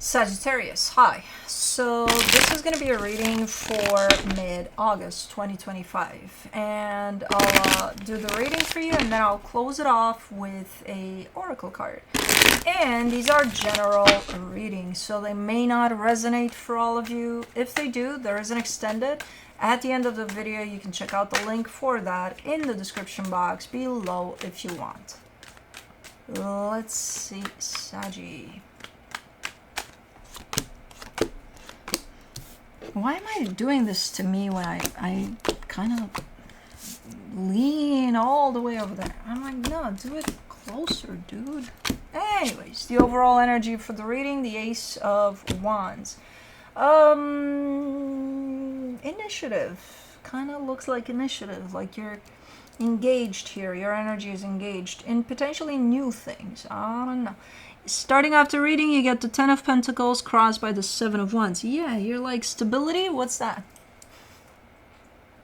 Sagittarius, hi. So this is going to be a reading for mid-August 2025, and I'll do the reading for you, and then I'll close it off with a oracle card. And these are general readings, so they may not resonate for all of you. If they do, there is an extended. At the end of the video, you can check out the link for that in the description box below if you want. Let's see, Saggy. Why am I doing this to me when I kind of lean all the way over there? I'm like, no, do it closer, dude. Anyways, the overall energy for the reading, the Ace of Wands. Initiative. Kind of looks like initiative, like you're engaged here. Your energy is engaged in potentially new things. I don't know. Starting off the reading, you get the 10 of Pentacles crossed by the 7 of Wands. Yeah, you're like, stability? What's that?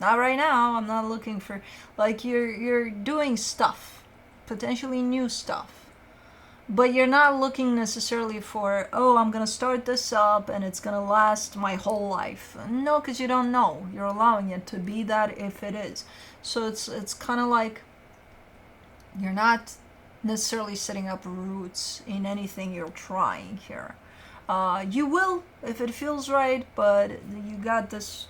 Not right now. I'm not looking for, like, you're doing stuff, potentially new stuff. But you're not looking necessarily for, oh, I'm going to start this up and it's going to last my whole life. No, because you don't know. You're allowing it to be that if it is. So it's kind of like you're not necessarily setting up roots in anything you're trying here. You will if it feels right, but you got this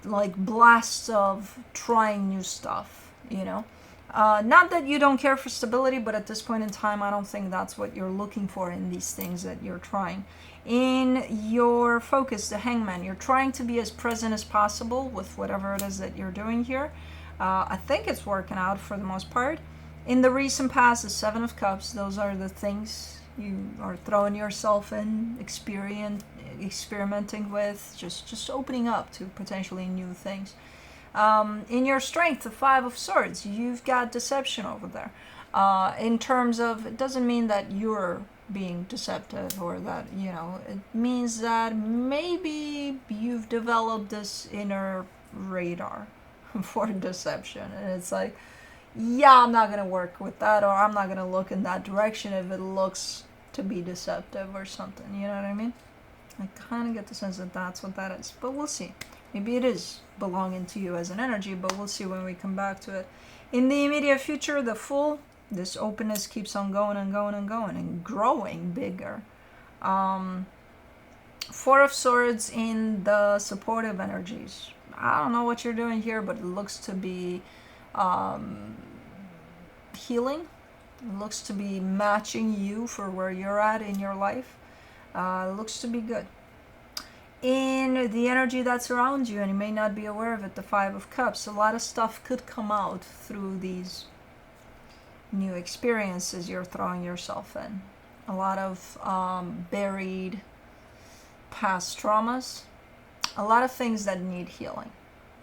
like blast of trying new stuff, you know. Not that you don't care for stability, but at this point in time, I don't think that's what you're looking for in these things that you're trying. In your focus, the Hangman, you're trying to be as present as possible with whatever it is that you're doing here. I think it's working out for the most part. In the recent past, the 7 of Cups, those are the things you are throwing yourself in, experimenting with, just opening up to potentially new things. In your strength, the 5 of Swords, you've got deception over there. In terms of, it doesn't mean that you're being deceptive or that, you know, it means that maybe you've developed this inner radar for deception. And it's like, yeah, I'm not going to work with that, or I'm not going to look in that direction if it looks to be deceptive or something. You know what I mean? I kind of get the sense that that's what that is. But we'll see. Maybe it is belonging to you as an energy, but we'll see when we come back to it. In the immediate future, the Fool, this openness keeps on going and going and going and growing bigger. 4 of Swords in the supportive energies. I don't know what you're doing here, but it looks to be healing. It looks to be matching you for where you're at in your life. It looks to be good. In the energy that surrounds you, and you may not be aware of it, the 5 of Cups, a lot of stuff could come out through these new experiences you're throwing yourself in. A lot of buried past traumas, a lot of things that need healing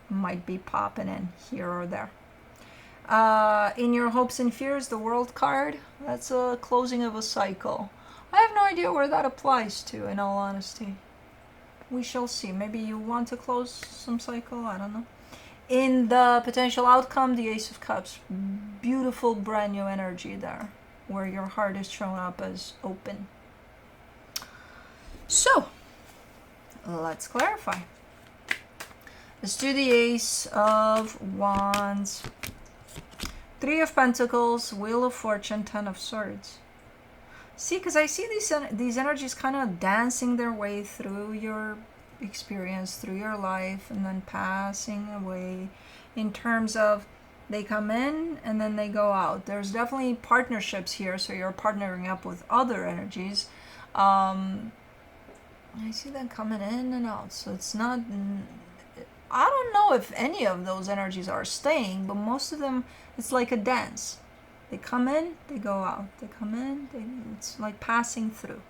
might be popping in here or there. In your hopes and fears, the World card, that's a closing of a cycle. I have no idea where that applies to, in all honesty. We shall see. Maybe you want to close some cycle, I don't know. In the potential outcome, the Ace of Cups, beautiful brand new energy there, where your heart is shown up as open. So, let's clarify. Let's do the Ace of Wands, 3 of Pentacles, Wheel of Fortune, 10 of Swords. See, because I see these energies kind of dancing their way through your experience, through your life, and then passing away in terms of they come in and then they go out. There's definitely partnerships here, so you're partnering up with other energies. I see them coming in and out, so it's not... I don't know if any of those energies are staying, but most of them, it's like a dance. They come in, they go out. They come in, it's like passing through.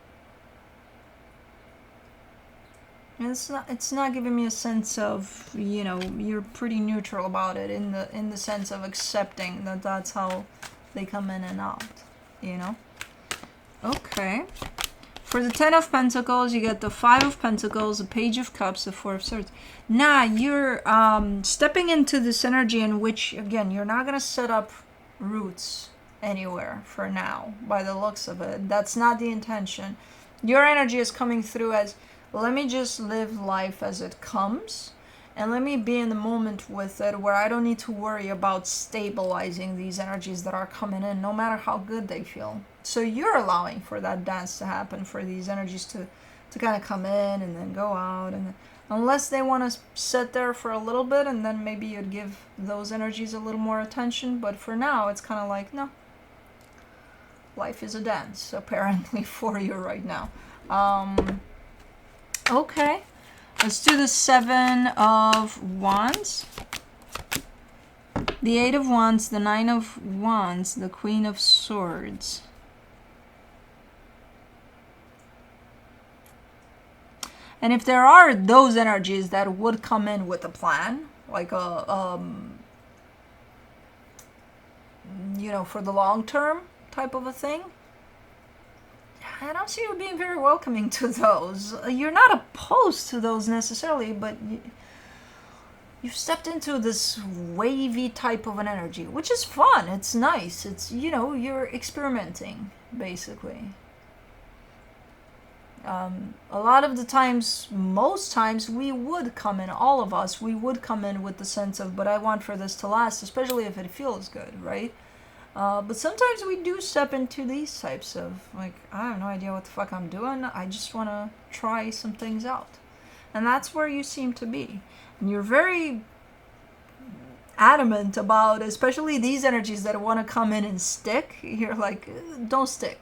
And it's not giving me a sense of, you know, you're pretty neutral about it in the sense of accepting that that's how they come in and out, you know? Okay. For the 10 of Pentacles, you get the 5 of Pentacles, the Page of Cups, the 4 of Swords. Now, you're stepping into this energy in which, again, you're not going to set up roots anywhere for now, by the looks of it. That's not the intention. Your energy is coming through as, let me just live life as it comes, and let me be in the moment with it, where I don't need to worry about stabilizing these energies that are coming in, no matter how good they feel. So you're allowing for that dance to happen, for these energies to kind of come in and then go out, and unless they want to sit there for a little bit, and then maybe you'd give those energies a little more attention. But for now, it's kind of like, no, life is a dance, apparently, for you right now. Okay, let's do the 7 of Wands, the 8 of Wands, the 9 of Wands, the Queen of Swords. And if there are those energies that would come in with a plan, like a, for the long term type of a thing, I don't see you being very welcoming to those. You're not opposed to those necessarily, but you've stepped into this wavy type of an energy, which is fun. It's nice. It's, you're experimenting, basically. A lot of the times, most times, we would come in, all of us, we would come in with the sense of, but I want for this to last, especially if it feels good, right? But sometimes we do step into these types of, like, I have no idea what the fuck I'm doing, I just want to try some things out. And that's where you seem to be. And you're very adamant about, especially these energies that want to come in and stick. You're like, don't stick.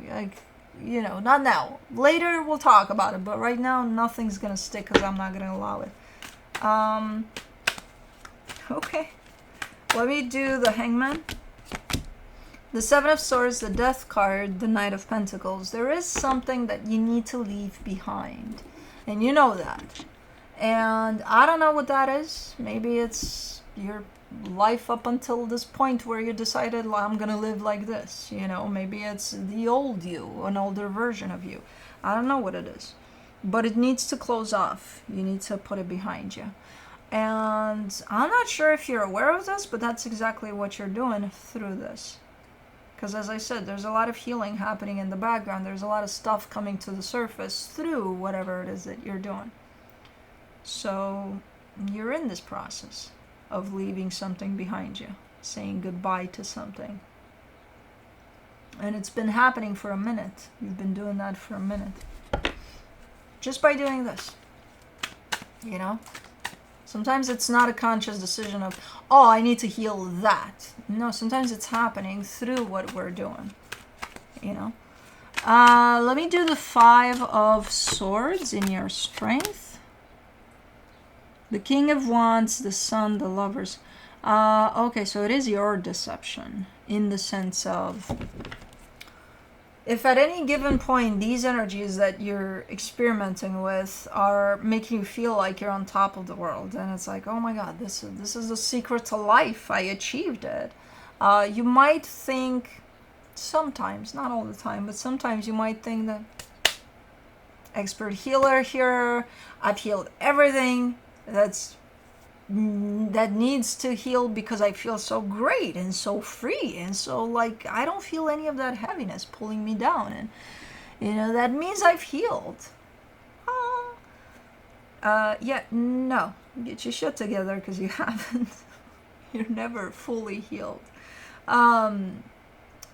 Like, not now. Later we'll talk about it, but right now nothing's gonna stick because I'm not gonna allow it. Okay. Let me do the Hangman. The 7 of Swords, the Death card, the Knight of Pentacles. There is something that you need to leave behind. And you know that. And I don't know what that is. Maybe it's your life up until this point where you decided, well, I'm gonna live like this. Maybe it's the old you, an older version of you. I don't know what it is. But it needs to close off. You need to put it behind you. And I'm not sure if you're aware of this, but that's exactly what you're doing through this. Because as I said, there's a lot of healing happening in the background. There's a lot of stuff coming to the surface through whatever it is that you're doing. So you're in this process of leaving something behind you, saying goodbye to something. And it's been happening for a minute. You've been doing that for a minute. Just by doing this. Sometimes it's not a conscious decision of, oh, I need to heal that. No, sometimes it's happening through what we're doing. Let me do the 5 of Swords in your strength. The King of Wands, the Sun, the Lovers. Okay, so it is your deception in the sense of, if at any given point these energies that you're experimenting with are making you feel like you're on top of the world, and it's like, oh my god, this is the secret to life, I achieved it. You might think, sometimes, not all the time, but sometimes you might think that, expert healer here, I've healed everything that needs to heal because I feel so great and so free, and so like I don't feel any of that heaviness pulling me down, and that means I've healed. Yeah, no, get your shit together, because you haven't. You're never fully healed.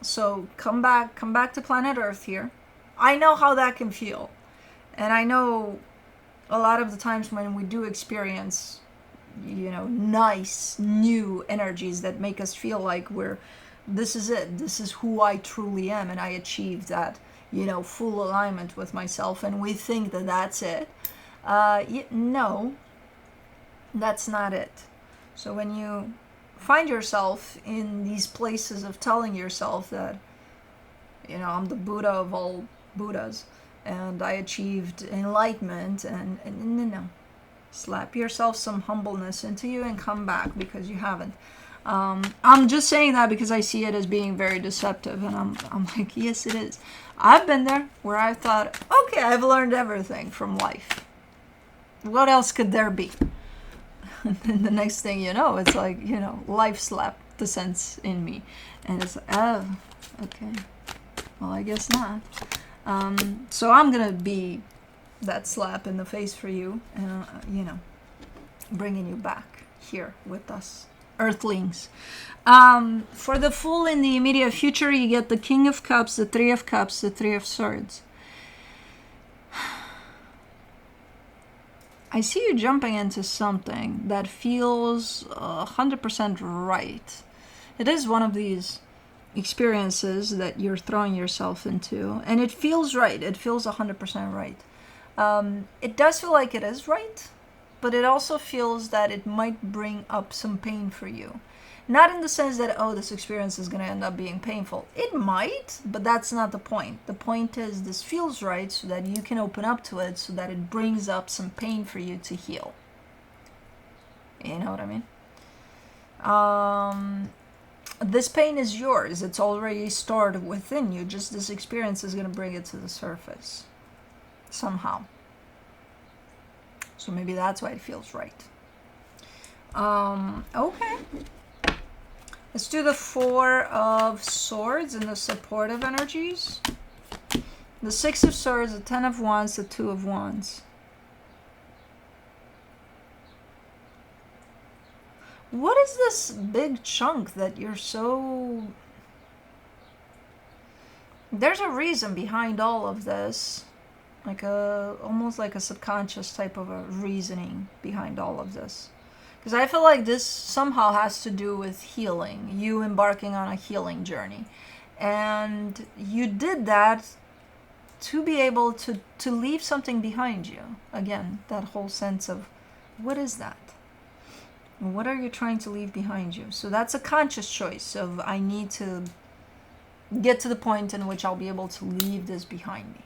So come back to planet Earth here. I know how that can feel, and I know a lot of the times when we do experience nice new energies that make us feel like this is it, this is who I truly am, and I achieved that, full alignment with myself, and we think that that's it. No, that's not it. So when you find yourself in these places of telling yourself that, I'm the Buddha of all Buddhas, and I achieved enlightenment, and no. Slap yourself some humbleness into you and come back, because you haven't. I'm just saying that because I see it as being very deceptive, and I'm like, yes, it is. I've been there where I thought, okay, I've learned everything from life. What else could there be? And then the next thing you know, it's like, life slapped the sense in me. And it's like, oh, okay. Well, I guess not. So I'm gonna be that slap in the face for you, you know, bringing you back here with us, Earthlings. For the Fool in the immediate future, you get the King of Cups, the Three of Cups, the Three of Swords. I see you jumping into something that feels 100% right. It is one of these experiences that you're throwing yourself into, and it feels right. It feels 100% right. It does feel like it is right, but it also feels that it might bring up some pain for you. Not in the sense that, oh, this experience is going to end up being painful. It might, but that's not the point. The point is this feels right so that you can open up to it, so that it brings up some pain for you to heal. You know what I mean? This pain is yours. It's already stored within you. Just this experience is going to bring it to the surface somehow. So maybe that's why it feels right. Okay. Let's do the Four of Swords and the supportive energies. The Six of Swords, the Ten of Wands, the Two of Wands. What is this big chunk that you're so... There's a reason behind all of this. Like almost like a subconscious type of a reasoning behind all of this. Because I feel like this somehow has to do with healing. You embarking on a healing journey. And you did that to be able to leave something behind you. Again, that whole sense of, what is that? What are you trying to leave behind you? So that's a conscious choice of, I need to get to the point in which I'll be able to leave this behind me.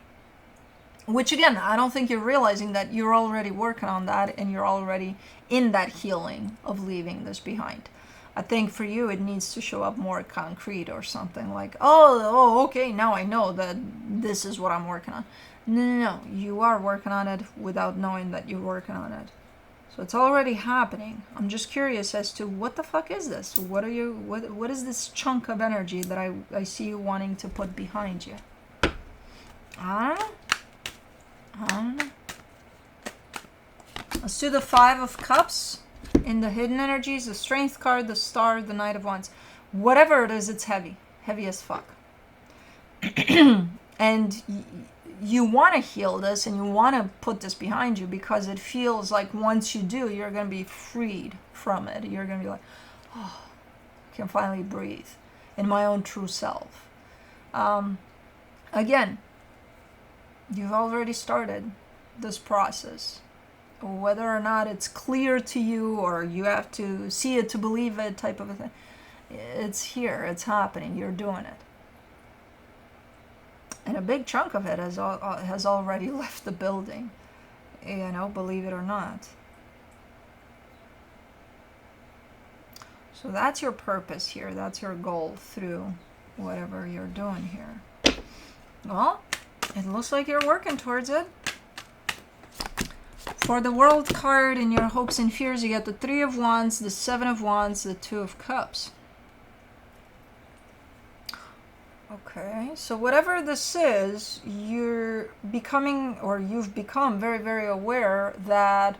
Which again, I don't think you're realizing that you're already working on that and you're already in that healing of leaving this behind. I think for you it needs to show up more concrete or something like, oh, okay, now I know that this is what I'm working on. No, you are working on it without knowing that you're working on it. So it's already happening. I'm just curious as to what the fuck is this? What is this chunk of energy that I see you wanting to put behind you? I don't know. Let's do the Five of Cups in the hidden energies, the Strength card, the Star, the Knight of Wands. Whatever it is, it's heavy. Heavy as fuck. And you want to heal this and you want to put this behind you because it feels like once you do, you're going to be freed from it. You're going to be like, oh, I can finally breathe in my own true self. Again, you've already started this process. Whether or not it's clear to you or you have to see it to believe it type of a thing. It's here. It's happening. You're doing it. And a big chunk of it has already left the building. You know, believe it or not. So that's your purpose here. That's your goal through whatever you're doing here. Well, it looks like you're working towards it. For the World card in your hopes and fears, you get the Three of Wands, the Seven of Wands, the Two of Cups. Okay, so whatever this is, you're becoming, or you've become very, very aware that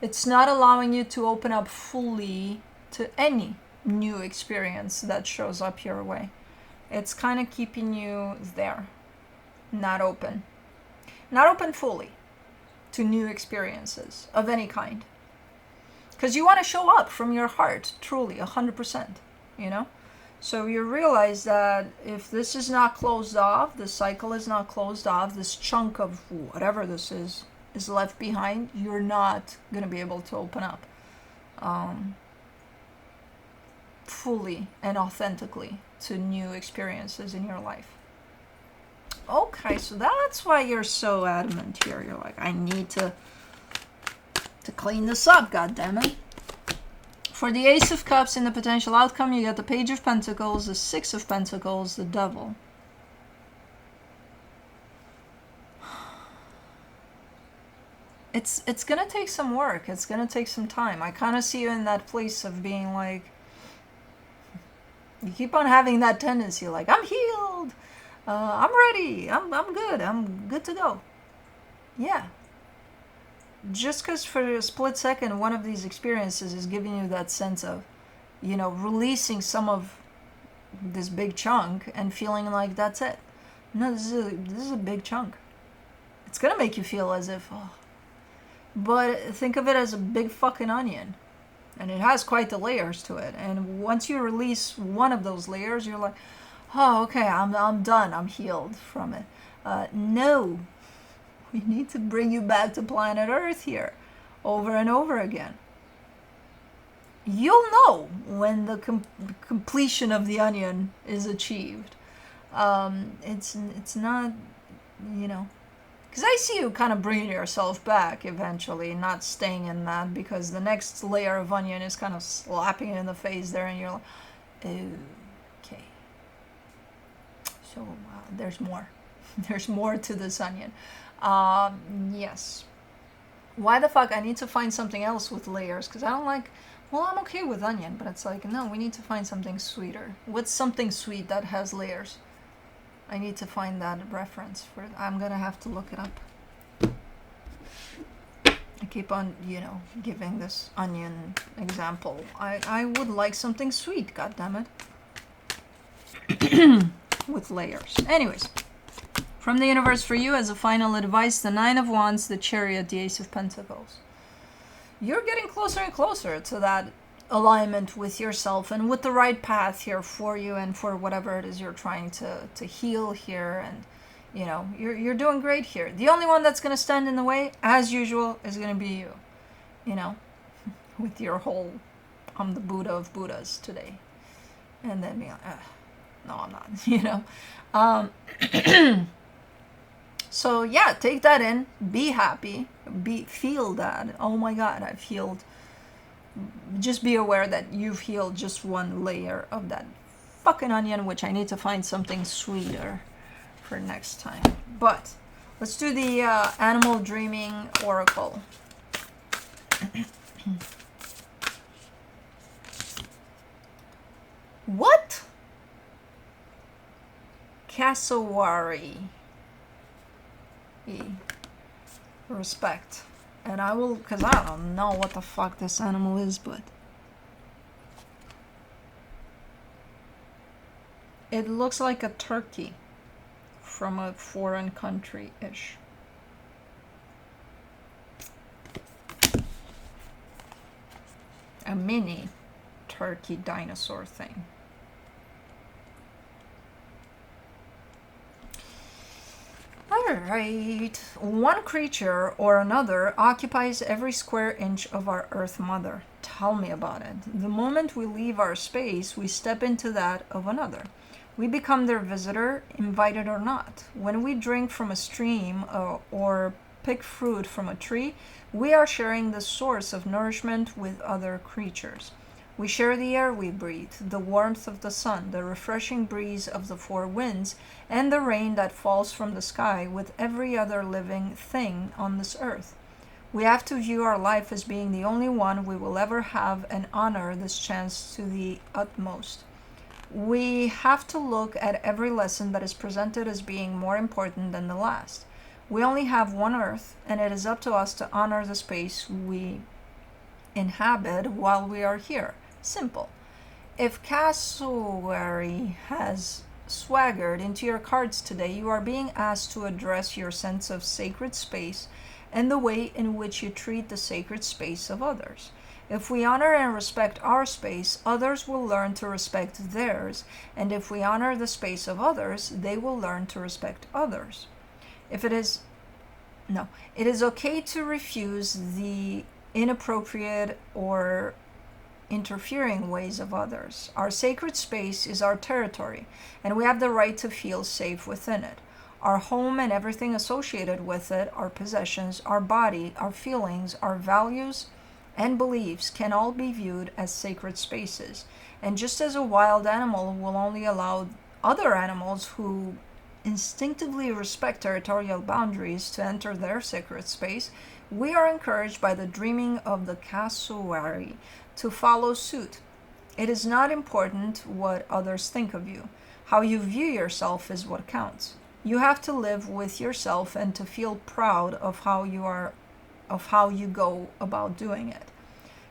it's not allowing you to open up fully to any new experience that shows up your way. It's kind of keeping you there, not open. Not open fully to new experiences of any kind. Because you want to show up from your heart, truly, 100%, you know? So you realize that if this is not closed off, this cycle is not closed off, this chunk of whatever this is left behind, you're not going to be able to open up fully and authentically to new experiences in your life. Okay, so that's why you're so adamant here. You're like, I need to clean this up, goddammit. For the Ace of Cups in the potential outcome, you get the Page of Pentacles, the Six of Pentacles, the Devil. It's gonna take some work. It's gonna take some time. I kind of see you in that place of being like, you keep on having that tendency, like, I'm healed. I'm ready. I'm good. I'm good to go. Yeah. Just because for a split second one of these experiences is giving you that sense of, releasing some of this big chunk and feeling like that's it. No, this is a big chunk. It's gonna make you feel as if, oh. But think of it as a big fucking onion. And it has quite the layers to it. And once you release one of those layers, you're like, oh, okay, I'm done. I'm healed from it. No, we need to bring you back to planet Earth here over and over again. You'll know when the completion of the onion is achieved. It's not, because I see you kind of bringing yourself back eventually, not staying in that, because the next layer of onion is kind of slapping you in the face there, and you're like, okay. So there's more. There's more to this onion. Yes. Why the fuck? I need to find something else with layers, because I don't like, I'm okay with onion, but it's like, no, we need to find something sweeter. What's something sweet that has layers? I need to find that reference for it. I'm gonna have to look it up. I keep on, giving this onion example. I would like something sweet, goddammit. With layers. Anyways, from the universe for you as a final advice, the Nine of Wands, the Chariot, the Ace of Pentacles. You're getting closer and closer to that alignment with yourself and with the right path here for you and for whatever it is you're trying to heal here. And you're doing great here. The only one that's going to stand in the way, as usual, is going to be you, with your whole I'm the Buddha of Buddhas today, and then be like, no, I'm not. So yeah, take that in, be happy, feel that, oh my god, I've healed. Just be aware that you've healed just one layer of that fucking onion, which I need to find something sweeter for next time. But let's do the animal dreaming oracle. What? Cassowary. Respect. And I will, because I don't know what the fuck this animal is, but it looks like a turkey from a foreign country-ish. A mini turkey dinosaur thing. Alright, one creature or another occupies every square inch of our Earth Mother. Tell me about it. The moment we leave our space, we step into that of another. We become their visitor, invited or not. When we drink from a stream or pick fruit from a tree, we are sharing the source of nourishment with other creatures. We share the air we breathe, the warmth of the sun, the refreshing breeze of the four winds, and the rain that falls from the sky with every other living thing on this earth. We have to view our life as being the only one we will ever have and honor this chance to the utmost. We have to look at every lesson that is presented as being more important than the last. We only have one earth, and it is up to us to honor the space we inhabit while we are here. Simple. If cassowary has swaggered into your cards today, you are being asked to address your sense of sacred space and the way in which you treat the sacred space of others. If we honor and respect our space, others will learn to respect theirs, and if we honor the space of others, they will learn to respect others. It is okay to refuse the inappropriate or interfering ways of others. Our sacred space is our territory, and we have the right to feel safe within it. Our home and everything associated with it, our possessions, our body, our feelings, our values, and beliefs can all be viewed as sacred spaces. And just as a wild animal will only allow other animals who instinctively respect territorial boundaries to enter their sacred space, we are encouraged by the dreaming of the cassowary to follow suit. It is not important what others think of you. How you view yourself is what counts. You have to live with yourself and to feel proud of how you go about doing it.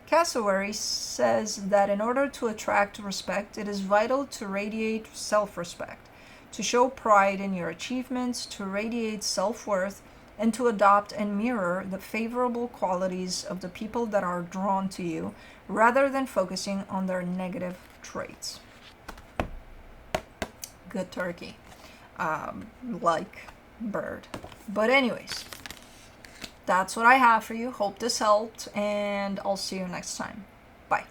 Cassowary says that in order to attract respect, it is vital to radiate self-respect, to show pride in your achievements, to radiate self-worth, and to adopt and mirror the favorable qualities of the people that are drawn to you, rather than focusing on their negative traits. Good turkey. Like bird. But anyways, that's what I have for you. Hope this helped, and I'll see you next time. Bye.